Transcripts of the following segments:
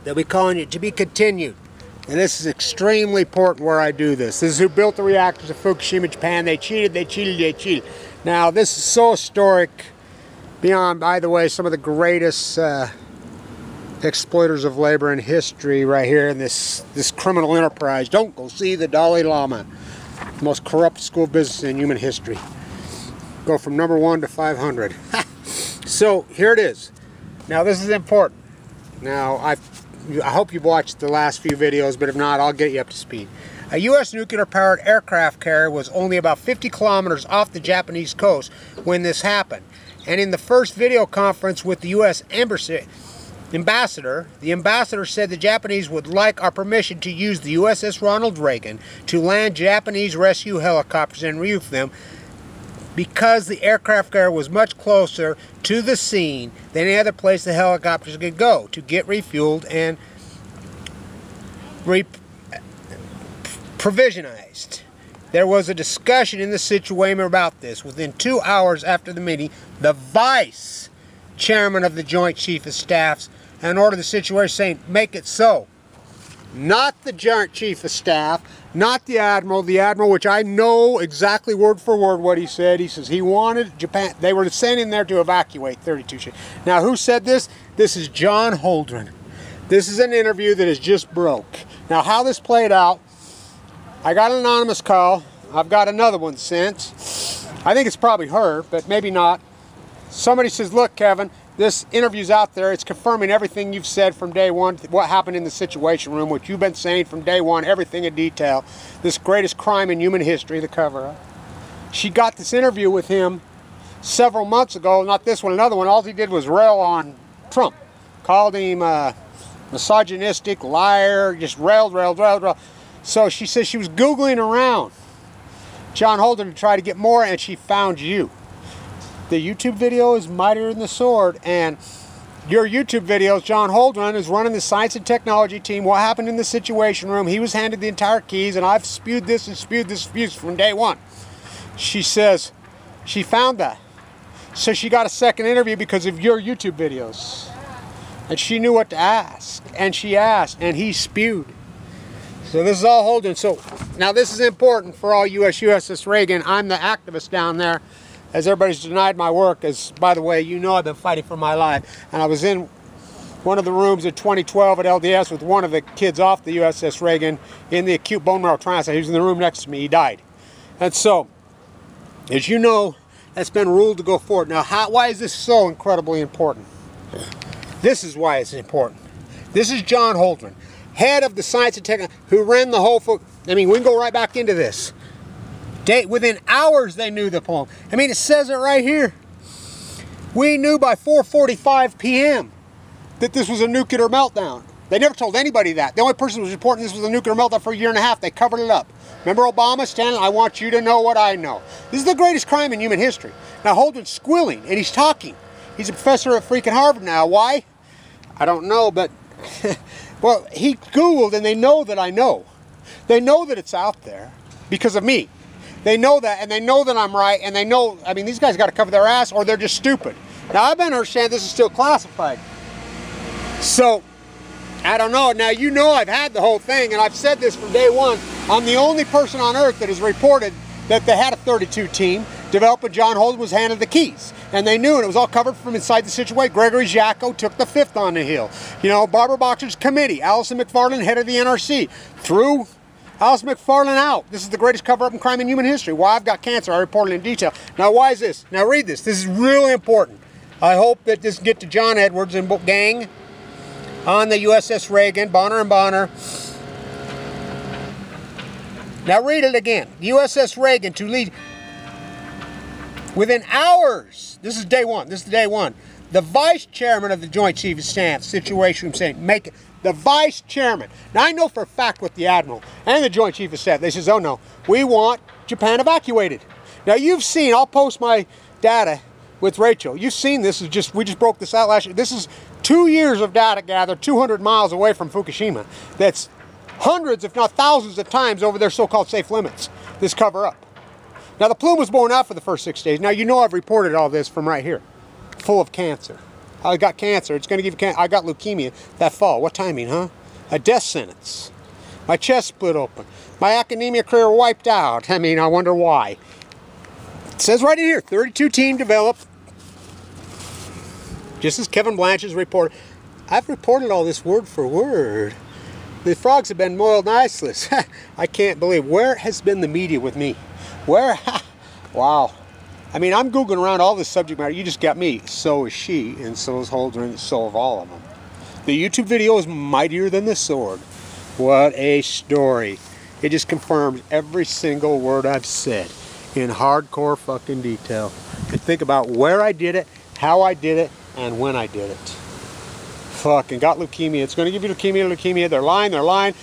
They'll be calling it to be continued. And this is extremely important where I do this. This is who built the reactors of Fukushima, Japan. They cheated, they cheated, they cheated. Now, this is so historic, beyond, by the way, some of the greatest exploiters of labor in history right here in this criminal enterprise. Don't go see the Dalai Lama. The most corrupt school of business in human history. Go from number 1 to 500. So, here it is. Now, this is important. Now, I hope you've watched the last few videos, but if not, I'll get you up to speed. A U.S. nuclear-powered aircraft carrier was only about 50 kilometers off the Japanese coast when this happened. And in the first video conference with the U.S. ambassador, the ambassador said the Japanese would like our permission to use the U.S.S. Ronald Reagan to land Japanese rescue helicopters and refuel them, because the aircraft carrier was much closer to the scene than any other place the helicopters could go to get refueled and provisionized. There was a discussion in the situation about this. Within 2 hours after the meeting, the vice chairman of the Joint Chief of Staffs and ordered the situation saying, make it so. Not the Joint Chief of Staff, not the Admiral, which I know exactly word for word what he said. He says he wanted Japan, they were sent in there to evacuate 32 ships. Now, who said this? This is John Holdren. This is an interview that is just broke. Now, how this played out, I got an anonymous call. I've got another one since. I think it's probably her, but maybe not. Somebody says, look, Kevin, this interview's out there. It's confirming everything you've said from day one, what happened in the Situation Room, what you've been saying from day one, everything in detail. This greatest crime in human history, the cover-up. She got this interview with him several months ago, not this one, another one. All he did was rail on Trump. Called him misogynistic, liar, just railed. So she says she was Googling around John Holdren to try to get more, and she found you. The YouTube video is mightier than the sword, and your YouTube videos, John Holdren is running the science and technology team. What happened in the Situation Room? He was handed the entire keys, and I've spewed this from day one. She says she found that. So she got a second interview because of your YouTube videos. And she knew what to ask, and she asked, and he spewed. So this is all Holdren. So now this is important for all U.S.S. Reagan. I'm the activist down there. As everybody's denied my work, as, by the way, you know I've been fighting for my life. And I was in one of the rooms in 2012 at LDS with one of the kids off the U.S.S. Reagan in the acute bone marrow transplant. He was in the room next to me. He died. And so, as you know, that's been ruled to go forward. Now, why is this so incredibly important? This is why it's important. This is John Holdren, head of the science and technology, who ran the whole... I mean, we can go right back into this. Within hours they knew the poem. I mean, it says it right here. We knew by 4:45 p.m. that this was a nuclear meltdown. They never told anybody that. The only person who was reporting this was a nuclear meltdown for a year and a half. They covered it up. Remember Obama standing, I want you to know what I know. This is the greatest crime in human history. Now Holdren's squealing and he's talking. He's a professor at freaking Harvard now. Why? I don't know, but well, he Googled and they know that I know. They know that it's out there because of me. They know that, and they know that I'm right, and they know, I mean, these guys got to cover their ass or they're just stupid. Now, I've been understanding this is still classified. So, I don't know. Now, you know I've had the whole thing, and I've said this from day one. I'm the only person on earth that has reported that they had a 32 team developed, but John Holdren was handed the keys. And they knew, and it was all covered from inside the situation. Gregory Jacko took the fifth on the hill. You know, Barbara Boxer's committee, Allison McFarland, head of the NRC, threw Allison McFarland out. This is the greatest cover-up in crime in human history. Why I've got cancer, I reported in detail. Now, why is this? Now, read this. This is really important. I hope that this get to John Edwards and gang on the U.S.S. Reagan, Bonner and Bonner. Now, read it again. U.S.S. Reagan to lead within hours. This is day one. This is day one. The vice chairman of the Joint Chief of Staff Situation Room saying, make it. The vice chairman. Now, I know for a fact with the Admiral and the Joint Chief of Staff, they says, oh no, we want Japan evacuated. Now, you've seen, I'll post my data with Rachel. You've seen this, we just broke this out last year. This is 2 years of data gathered 200 miles away from Fukushima. That's hundreds, if not thousands of times over their so-called safe limits, this cover-up. Now, the plume was blown out for the first 6 days. Now, you know I've reported all this from right here, full of cancer. I got cancer. It's going to give you cancer. I got leukemia that fall. What timing, huh? A death sentence. My chest split open. My academia career wiped out. I mean, I wonder why. It says right in here, 32 team developed. Just as Kevin Blanchard's report. I've reported all this word for word. The frogs have been boiled and iceless. I can't believe. Where has been the media with me? Where? Wow. I mean, I'm Googling around all this subject matter. You just got me. So is she, and so is Holder, and so of all of them. The YouTube video is mightier than the sword. What a story. It just confirms every single word I've said in hardcore fucking detail. And think about where I did it, how I did it, and when I did it. Fucking got leukemia. It's going to give you leukemia. They're lying.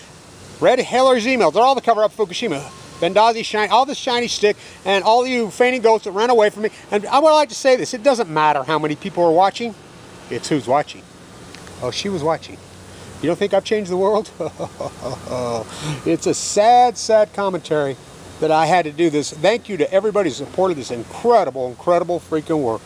Read Hillary's emails. They're all the cover up Fukushima. Benghazi, shiny, all this shiny stick, and all you fainting goats that ran away from me. And I would like to say this. It doesn't matter how many people are watching. It's who's watching. Oh, she was watching. You don't think I've changed the world? It's a sad, sad commentary that I had to do this. Thank you to everybody who supported this incredible freaking work.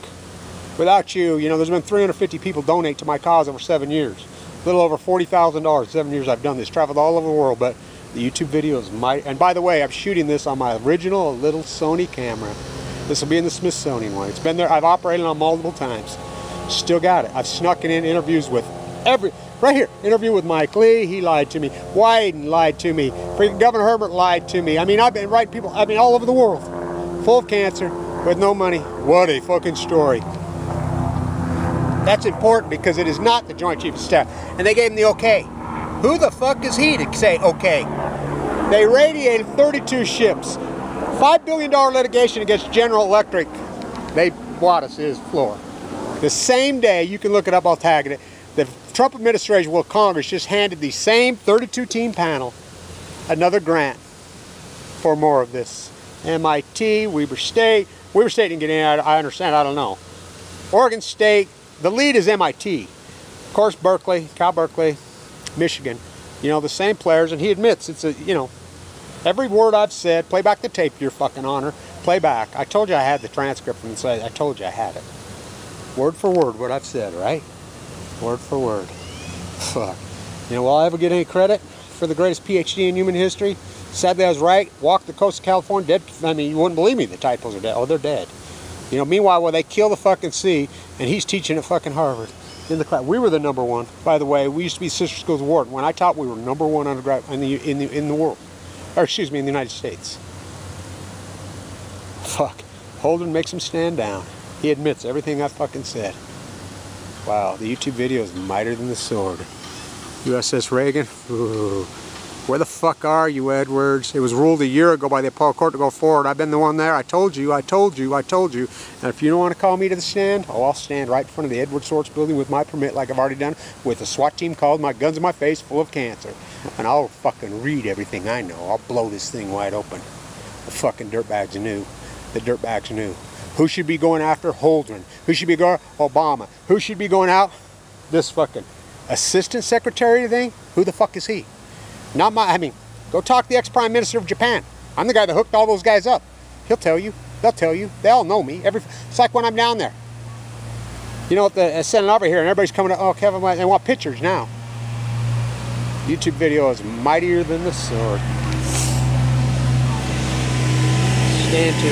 Without you, you know, there's been 350 people donate to my cause over 7 years. A little over $40,000. 7 years I've done this. Traveled all over the world, but the YouTube video is and by the way, I'm shooting this on my original little Sony camera. This will be in the Smithsonian one. It's been there. I've operated on multiple times. Still got it. I've snuck it in interviews with right here, interview with Mike Lee, he lied to me. Wyden lied to me. Freaking Governor Herbert lied to me. I mean, I've been writing people, I mean, all over the world. Full of cancer, with no money. What a fucking story. That's important because it is not the Joint Chiefs of Staff. And they gave him the okay. Who the fuck is he to say okay? They radiated 32 ships. $5 billion litigation against General Electric. They bought us his floor. The same day, you can look it up, I'll tag it. The Trump administration, well, Congress just handed the same 32-team panel another grant for more of this. MIT, Weber State. Weber State didn't get any, I understand, I don't know. Oregon State, the lead is MIT. Of course, Berkeley, Cal Berkeley, Michigan. You know, the same players, and he admits it's a, you know, every word I've said, play back the tape, your fucking honor. Play back. I told you I had the transcript from inside. I told you I had it. Word for word, what I've said, right? Word for word. Fuck. You know, will I ever get any credit for the greatest PhD in human history? Sadly, I was right. Walked the coast of California, dead. I mean, you wouldn't believe me, the tadpoles are dead. Oh, they're dead. You know, meanwhile, well, they kill the fucking sea, and he's teaching at fucking Harvard. In the class. We were the #1. By the way, we used to be sister schools of Wharton. When I taught, we were #1 undergrad in the world. Or excuse me, in the United States. Fuck. Holden makes him stand down. He admits everything I fucking said. Wow, the YouTube video is mightier than the sword. U.S.S. Reagan. Ooh. Where the fuck are you, Edwards? It was ruled a year ago by the appellate court to go forward. I've been the one there. I told you. And if you don't want to call me to the stand, oh, I'll stand right in front of the Edward Sorts building with my permit like I've already done, with a SWAT team called, my guns in my face, full of cancer. And I'll fucking read everything I know. I'll blow this thing wide open. The fucking dirtbags knew. The dirtbags knew. Who should be going after? Holdren. Who should be going? Obama. Who should be going out? This fucking assistant secretary thing? Who the fuck is he? Not my, I mean, go talk to the ex-prime minister of Japan. I'm the guy that hooked all those guys up. He'll tell you. They'll tell you. They all know me. It's like when I'm down there. You know, sending over here and everybody's coming to, oh, Kevin, they want pictures now. YouTube video is mightier than the sword. Stand to.